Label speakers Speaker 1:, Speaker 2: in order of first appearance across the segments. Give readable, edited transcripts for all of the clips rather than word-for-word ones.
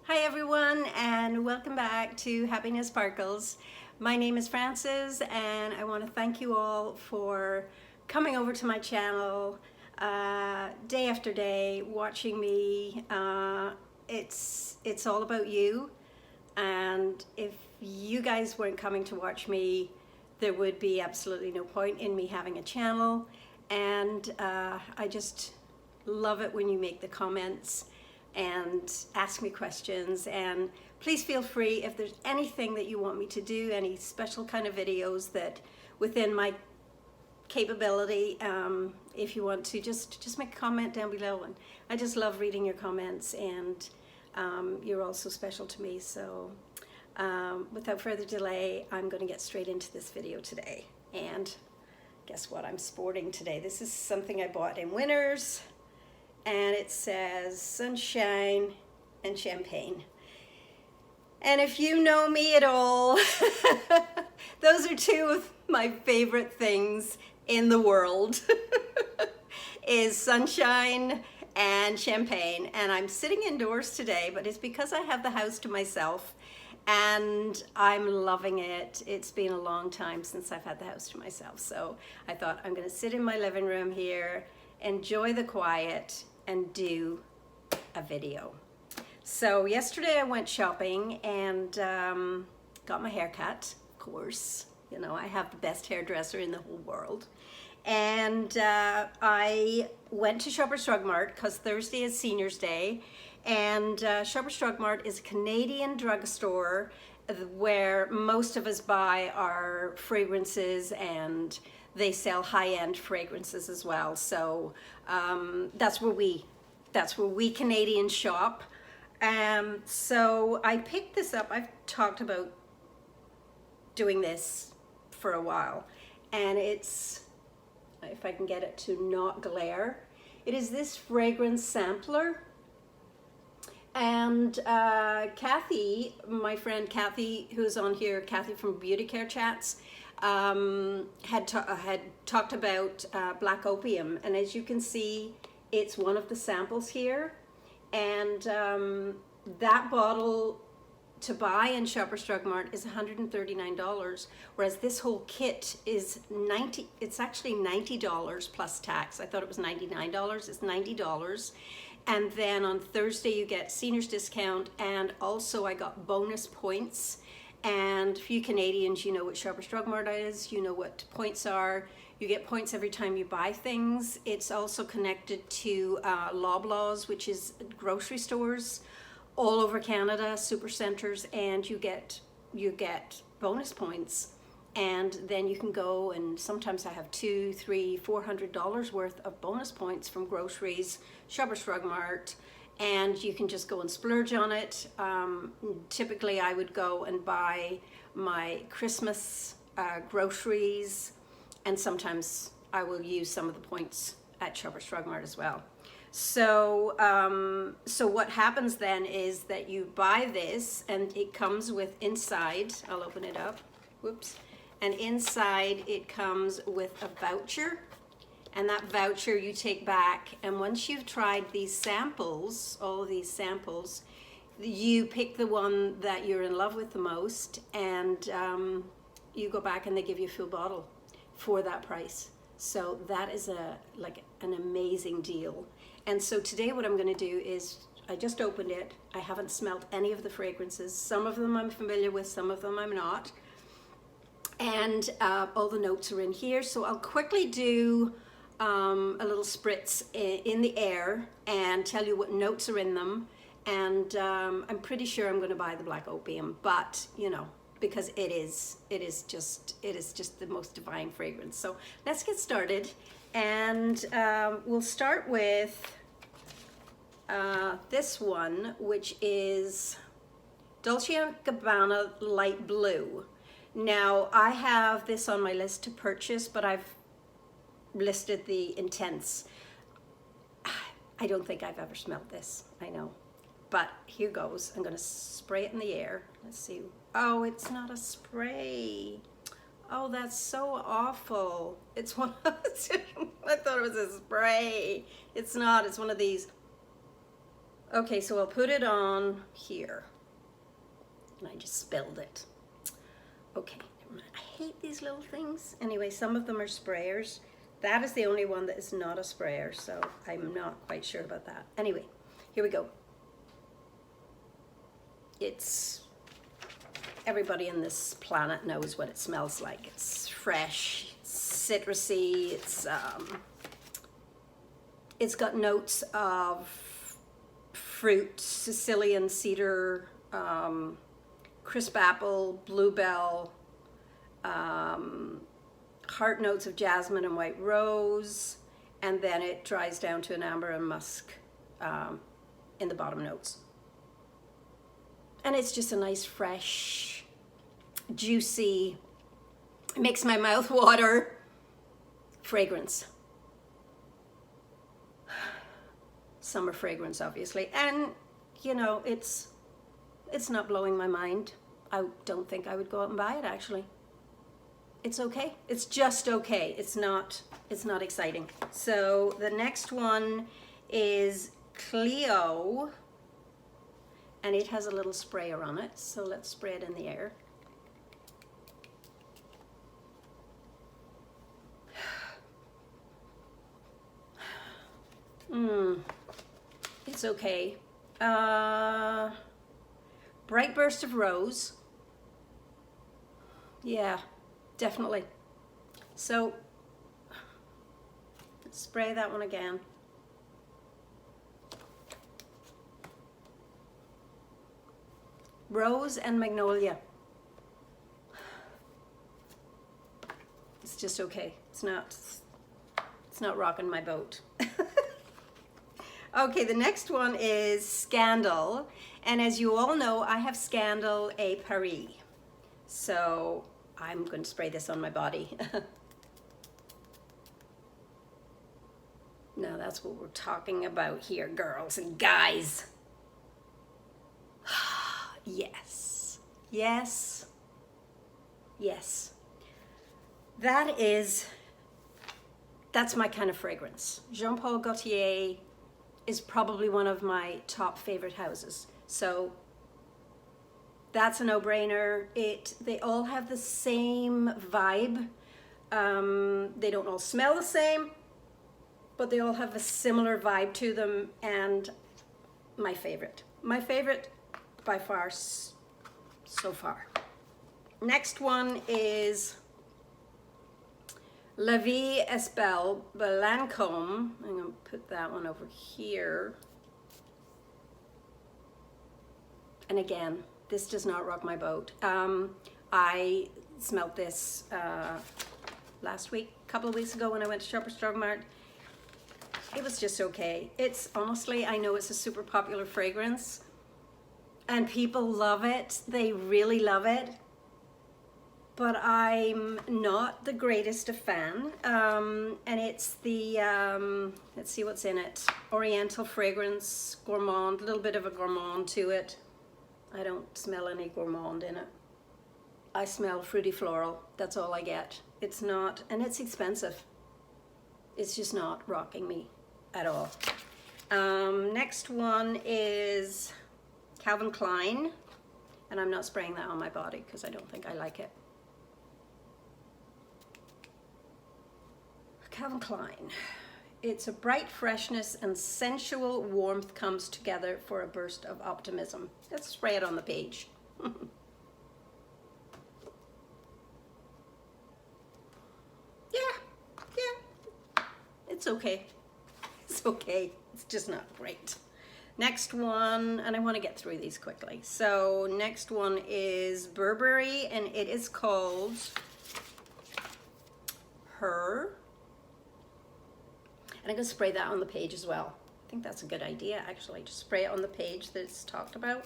Speaker 1: Hi everyone, and welcome back to Happiness Sparkles. My name is Frances, and I want to thank you all for coming over to my channel day after day, watching me. It's all about you, and if you guys weren't coming to watch me, there would be absolutely no point in me having a channel. And I just love it when you make the comments and ask me questions, and please feel free if there's anything that you want me to do, any special kind of videos that within my capability, if you want to just make a comment down below. And I just love reading your comments, and you're all so special to me. So without further delay, I'm going to get straight into this video today. And guess what I'm sporting today? This is something I bought in Winners, and it says sunshine and champagne. And if you know me at all, those are two of my favorite things in the world is sunshine and champagne. And I'm sitting indoors today, but it's because I have the house to myself and I'm loving it. It's been a long time since I've had the house to myself. So I thought I'm gonna sit in my living room here, enjoy the quiet, and do a video. So yesterday I went shopping and got my hair cut, of course. You know, I have the best hairdresser in the whole world. And I went to Shoppers Drug Mart because Thursday is Seniors Day. And Shoppers Drug Mart is a Canadian drugstore where most of us buy our fragrances, and they sell high-end fragrances as well. So that's where we Canadians shop. So I picked this up. I've talked about doing this for a while, and it's, if I can get it to not glare, it is this fragrance sampler. And Kathy, my friend Kathy, who's on here, Kathy from Beauty Care Chats, had talked about Black Opium, and as you can see, it's one of the samples here. And that bottle to buy in Shoppers Drug Mart is $139, whereas this whole kit is it's actually $90 plus tax. I thought it was $99, it's $90. And then on Thursday you get seniors discount, and also I got bonus points. And for you Canadians, you know what Shoppers Drug Mart is, you know what points are. You get points every time you buy things. It's also connected to Loblaws, which is grocery stores all over Canada, supercenters, and you get bonus points. And then you can go, and sometimes I have $200, $300, $400 worth of bonus points from groceries, Shoppers Drug Mart, and you can just go and splurge on it. Typically I would go and buy my Christmas groceries, and sometimes I will use some of the points at Shoppers Drug Mart as well. So so what happens then is that you buy this, and it comes with inside, I'll open it up, whoops, and inside it comes with a voucher, and that voucher you take back, and once you've tried these samples, all of these samples, you pick the one that you're in love with the most, and you go back and they give you a full bottle for that price. So that is an amazing deal. And so today what I'm going to do is, I just opened it. I haven't smelled any of the fragrances. Some of them I'm familiar with, some of them I'm not. And all the notes are in here. So I'll quickly do a little spritz in the air and tell you what notes are in them. And I'm pretty sure I'm going to buy the Black Opium, but you know, because it is just the most divine fragrance. So let's get started, and we'll start with this one, which is Dolce & Gabbana Light Blue. Now I have this on my list to purchase, but I've listed the Intense. I don't think I've ever smelled this, I know. But here goes. I'm gonna spray it in the air. Let's see. Oh, it's not a spray. Oh, that's so awful. It's one of, I thought it was a spray. It's not, it's one of these. Okay, so I'll put it on here. And I just spilled it. Okay, never mind. I hate these little things. Anyway, some of them are sprayers. That is the only one that is not a sprayer, so I'm not quite sure about that. Anyway, here we go. It's, everybody on this planet knows what it smells like. It's fresh, it's citrusy, it's got notes of fruit, Sicilian cedar, crisp apple, bluebell, heart notes of jasmine and white rose, and then it dries down to an amber and musk in the bottom notes. And it's just a nice, fresh, juicy, makes my mouth water fragrance. Summer fragrance, obviously. And, you know, it's not blowing my mind. I don't think I would go out and buy it, actually. It's okay. It's just okay. It's not exciting. So the next one is Cleo, and it has a little sprayer on it. So let's spray it in the air. It's okay. Bright burst of rose. Yeah, definitely. So let's spray that one again. Rose and magnolia. It's just okay. It's not rocking my boat. Okay, the next one is Scandal. And as you all know, I have Scandal A Paris. So I'm going to spray this on my body. Now that's what we're talking about here, girls and guys. Yes, yes, yes. That's my kind of fragrance. Jean Paul Gaultier is probably one of my top favorite houses. So that's a no-brainer. They all have the same vibe. They don't all smell the same, but they all have a similar vibe to them, and my favorite by far so far. Next one is La Vie Espel by Lancome. I'm going to put that one over here. And again, this does not rock my boat. I smelled this last week, a couple of weeks ago when I went to Shoppers Drug Mart. It was just okay. It's honestly, I know it's a super popular fragrance and people love it. They really love it. But I'm not the greatest of fan. And it's the, let's see what's in it. Oriental fragrance, gourmand, a little bit of a gourmand to it. I don't smell any gourmand in it. I smell fruity floral, that's all I get. It's not, and it's expensive. It's just not rocking me at all. Next one is Calvin Klein. And I'm not spraying that on my body because I don't think I like it. Calvin Klein. It's a bright freshness and sensual warmth comes together for a burst of optimism. Let's spray it on the page. Yeah, it's okay. It's okay. It's just not great. Next one, and I want to get through these quickly. So next one is Burberry, and it is called Her. And I'm going to spray that on the page as well. I think that's a good idea, actually. Just spray it on the page that it's talked about.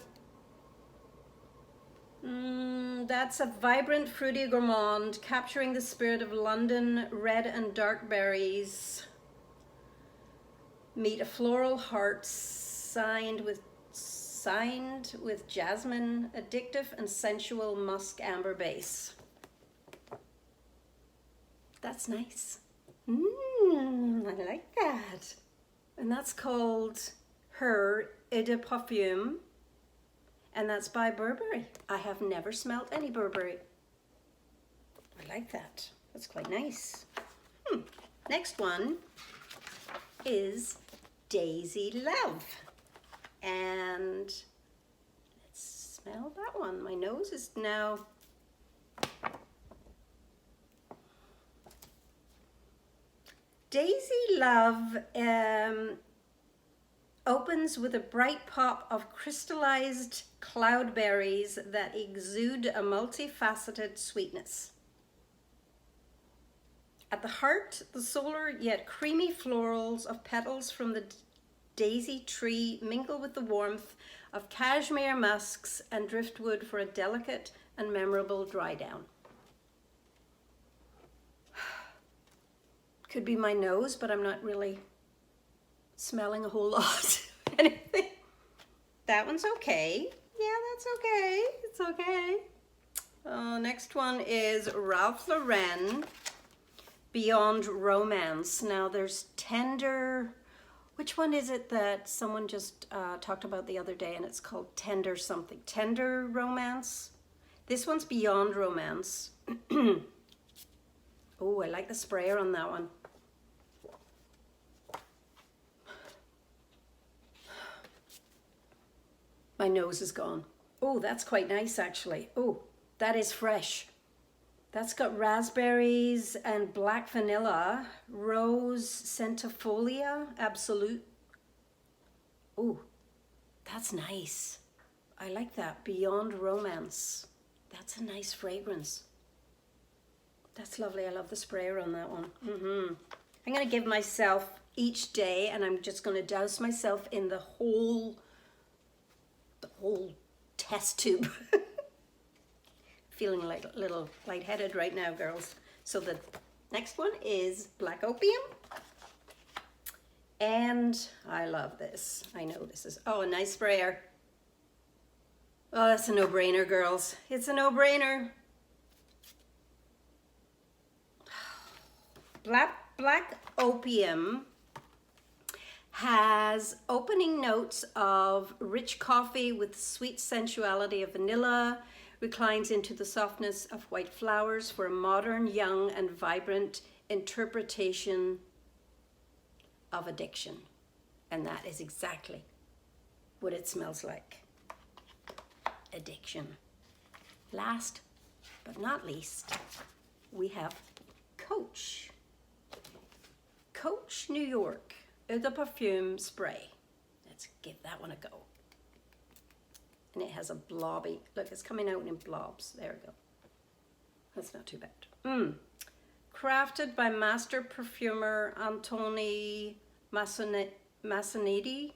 Speaker 1: That's a vibrant, fruity gourmand, capturing the spirit of London. Red and dark berries meet a floral heart signed with jasmine, addictive and sensual musk amber base. That's nice. I like that. And that's called per Eau de Parfum, and that's by Burberry. I have never smelled any Burberry. I like that. That's quite nice. Next one is Daisy Love. And let's smell that one. My nose is now... Daisy Love opens with a bright pop of crystallized cloudberries that exude a multifaceted sweetness. At the heart, the solar yet creamy florals of petals from the daisy tree mingle with the warmth of cashmere musks and driftwood for a delicate and memorable dry down. Could be my nose, but I'm not really smelling a whole lot. Anything. That one's okay. Yeah, that's okay. It's okay. Next one is Ralph Lauren Beyond Romance. Now there's Tender. Which one is it that someone just talked about the other day, and it's called Tender something? Tender Romance. This one's Beyond Romance. Oh, I like the sprayer on that one. My nose is gone. Oh, that's quite nice actually. Oh, that is fresh. That's got raspberries and black vanilla, rose centifolia, absolute. Oh, that's nice. I like that. Beyond Romance. That's a nice fragrance. That's lovely. I love the sprayer on that one. I'm going to give myself each day, and I'm just going to douse myself in the whole test tube. Feeling like a little lightheaded right now, girls. So the next one is Black Opium. And I love this. I know this is, oh, a nice sprayer. Oh, that's a no-brainer, girls. It's a no-brainer. Black Opium has opening notes of rich coffee with sweet sensuality of vanilla, reclines into the softness of white flowers for a modern, young, and vibrant interpretation of addiction. And that is exactly what it smells like. Addiction. Last but not least, we have Coach. Coach New York Eau de Parfum Spray. Let's give that one a go. And it has a blobby, look, it's coming out in blobs. There we go. That's not too bad. Crafted by master perfumer Antoni Massonetti,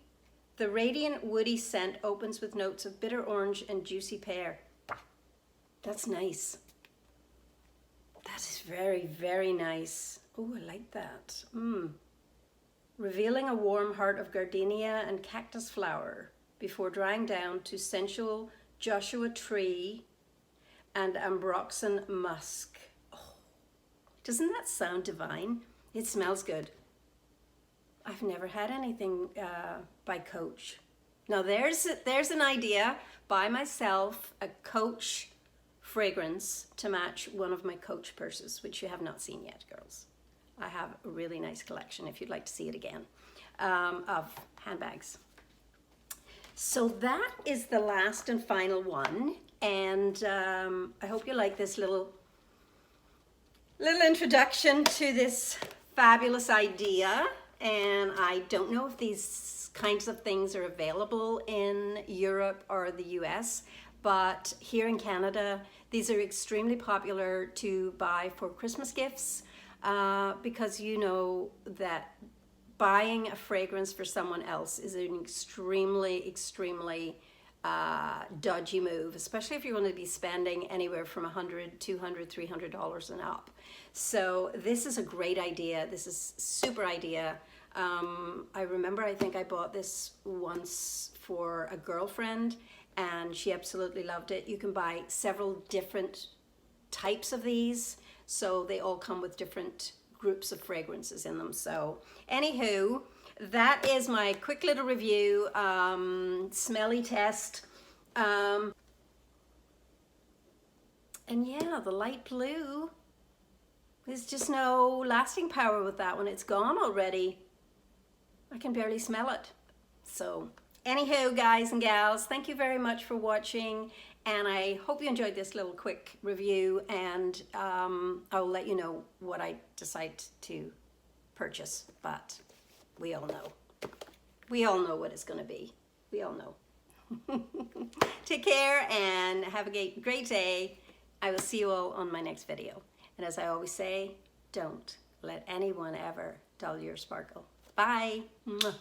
Speaker 1: the radiant woody scent opens with notes of bitter orange and juicy pear. That's nice. That is very, very nice. Oh, I like that. Revealing a warm heart of gardenia and cactus flower before drying down to sensual Joshua tree and ambroxan musk. Oh, doesn't that sound divine? It smells good. I've never had anything by Coach. Now there's an idea. Buy myself a Coach fragrance to match one of my Coach purses, which you have not seen yet, girls. I have a really nice collection, if you'd like to see it again, of handbags. So that is the last and final one, and I hope you like this little introduction to this fabulous idea. And I don't know if these kinds of things are available in Europe or the US, but here in Canada, these are extremely popular to buy for Christmas gifts. Because you know that buying a fragrance for someone else is an extremely dodgy move, especially if you're going to be spending anywhere from $100, $200, $300 and up. So this is a great idea. This is super idea. I remember, I think I bought this once for a girlfriend and she absolutely loved it. You can buy several different types of these. So they all come with different groups of fragrances in them. So anywho, that is my quick little review, smelly test. And yeah, the light blue, there's just no lasting power with that one. It's gone already. I can barely smell it. So anywho, guys and gals, thank you very much for watching, and I hope you enjoyed this little quick review, and I'll let you know what I decide to purchase, but we all know what it's going to be. We all know. Take care and have a great day. I will see you all on my next video, and as I always say, don't let anyone ever dull your sparkle. Bye. Mwah.